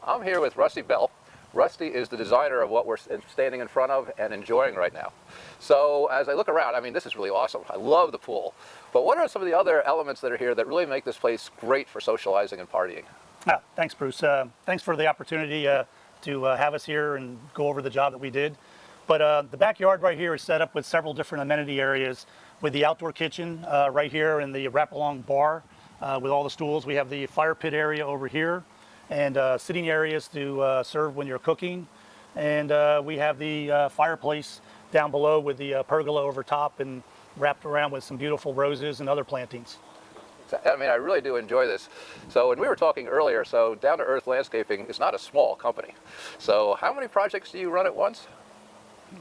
I'm here with Rusty Bell. Rusty is the designer of what we're standing in front of and enjoying right now. So as I look around, I mean, this is really awesome. I love the pool. But what are some of the other elements that are here that really make this place great for socializing and partying? Thanks, Bruce. Thanks for the opportunity to have us here and go over the job that we did. But the backyard right here is set up with several different amenity areas, with the outdoor kitchen right here and the wrap-along bar with all the stools. We have the fire pit area over here, and sitting areas to serve when you're cooking. And we have the fireplace down below with the pergola over top and wrapped around with some beautiful roses and other plantings. I mean, I really do enjoy this. So when we were talking earlier, so Down to Earth Landscaping is not a small company. So how many projects do you run at once?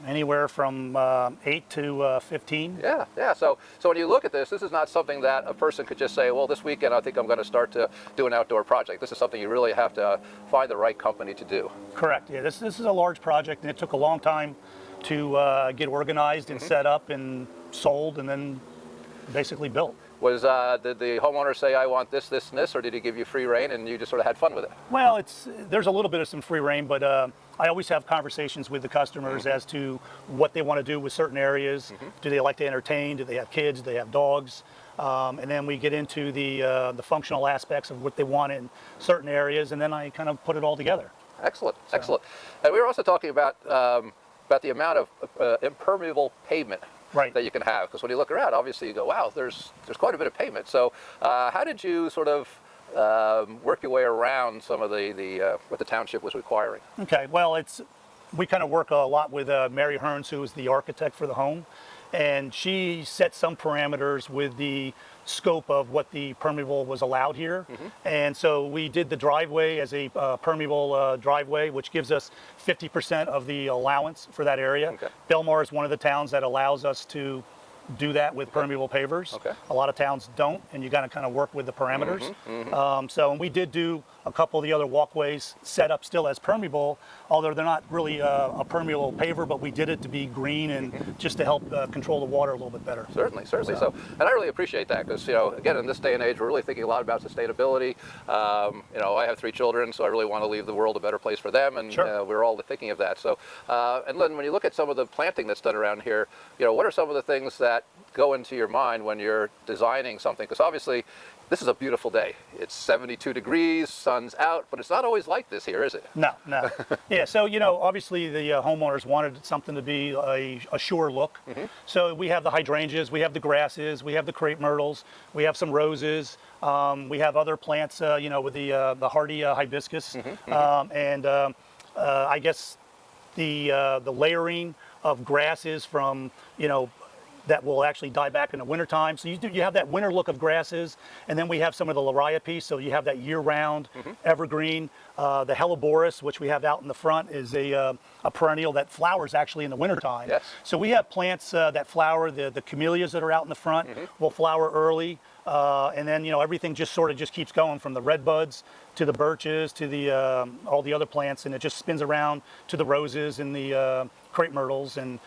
Anywhere from 8 to 15. Yeah. So when you look at this is not something that a person could just say, well, this weekend I think I'm going to start to do an outdoor project. This is something you really have to find the right company to do. Correct. Yeah, this is a large project, and it took a long time to get organized and set up and sold and then basically built. Did the homeowner say, I want this, this, and this, or did he give you free reign and you just sort of had fun with it? Well, there's a little bit of some free reign, but I always have conversations with the customers as to what they want to do with certain areas. Do they like to entertain? Do they have kids? Do they have dogs? And then we get into the functional aspects of what they want in certain areas, and then I kind of put it all together. Excellent. And we were also talking about the amount of impermeable pavement that you can have, because when you look around, obviously you go, wow, there's quite a bit of pavement. So how did you sort of work your way around some of what the township was requiring? Okay, well, we kind of work a lot with Mary Hearns, who is the architect for the home, and she set some parameters with the scope of what the permeable was allowed here. And so we did the driveway as a permeable driveway, which gives us 50% of the allowance for that area. Belmar is one of the towns that allows us to do that with permeable pavers. A lot of towns don't, and you got to kind of work with the parameters. So we did do a couple of the other walkways set up still as permeable, although they're not really a permeable paver, but we did it to be green and just to help control the water a little bit better. Certainly. So, and I really appreciate that, because again, in this day and age, we're really thinking a lot about sustainability. I have 3 children, so I really want to leave the world a better place for them, and we're all thinking of that. So, and Lynn, when you look at some of the planting that's done around here, what are some of the things that go into your mind when you're designing something? Because obviously this is a beautiful day. It's 72 degrees, sun's out, but it's not always like this here, is it? No. Yeah, so obviously the homeowners wanted something to be a sure look. So we have the hydrangeas, we have the grasses, we have the crepe myrtles, we have some roses, we have other plants, with the hardy hibiscus, and I guess the layering of grasses from that will actually die back in the wintertime. So you have that winter look of grasses, and then we have some of the liriopes, so you have that year-round evergreen. The helleborus, which we have out in the front, is a perennial that flowers actually in the wintertime. So we have plants that flower. The camellias that are out in the front will flower early, and then everything just sort of keeps going from the red buds to the birches to the all the other plants, and it just spins around to the roses and the crepe myrtles, and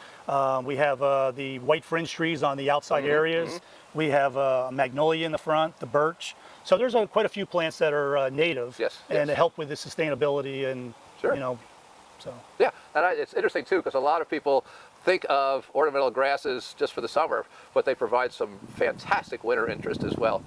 we have the white fringe trees on the outside areas. We have magnolia in the front, the birch. So there's quite a few plants that are native and to help with the sustainability and so. Yeah, and it's interesting too, because a lot of people think of ornamental grasses just for the summer, but they provide some fantastic winter interest as well.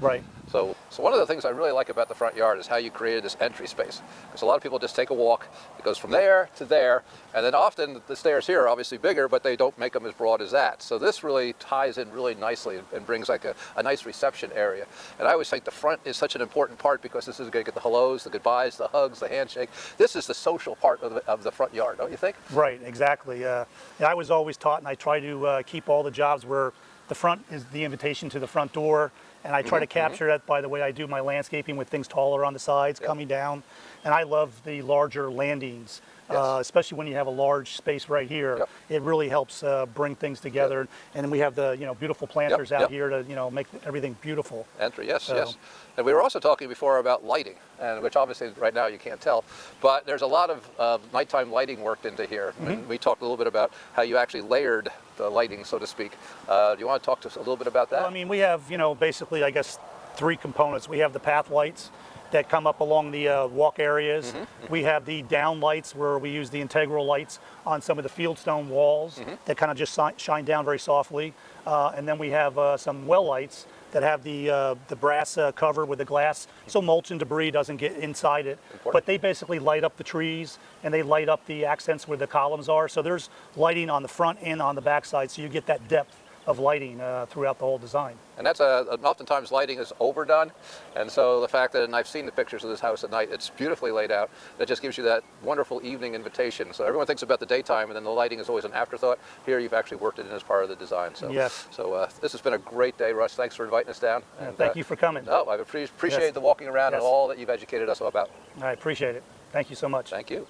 So one of the things I really like about the front yard is how you created this entry space, because a lot of people just take a walk. It goes from there to there, and then often the stairs here are obviously bigger, but they don't make them as broad as that. So this really ties in really nicely and brings like a nice reception area. And I always think the front is such an important part, because this is going to get the hellos, the goodbyes, the hugs, the handshake. This is the social part of the front yard, don't you think? Right, exactly. I was always taught, and I try to keep all the jobs where the front is the invitation to the front door, and I try to capture that by the way I do my landscaping with things taller on the sides, coming down. And I love the larger landings, especially when you have a large space right here. It really helps bring things together. And then we have the beautiful planters out here to make everything beautiful. Entry, yes. And we were also talking before about lighting, and which obviously right now you can't tell, but there's a lot of nighttime lighting worked into here. And we talked a little bit about how you actually layered the lighting, so to speak. Do you want to talk to us a little bit about that? Well, I mean, we have basically, I guess, 3 components. We have the path lights, that come up along the walk areas. We have the down lights where we use the integral lights on some of the fieldstone walls that kind of just shine down very softly. And then we have some well lights that have the brass cover with the glass so mulch and debris doesn't get inside it. Important. But they basically light up the trees and they light up the accents where the columns are. So there's lighting on the front and on the back side, so you get that depth of lighting throughout the whole design. And that's oftentimes lighting is overdone, and so the fact that, and I've seen the pictures of this house at night, it's beautifully laid out. That just gives you that wonderful evening invitation. So everyone thinks about the daytime, and then the lighting is always an afterthought. Here, you've actually worked it in as part of the design. So, yes. So this has been a great day, Russ. Thanks for inviting us down. And, thank you for coming. No, I appreciate the walking around and all that you've educated us about. I appreciate it. Thank you so much. Thank you.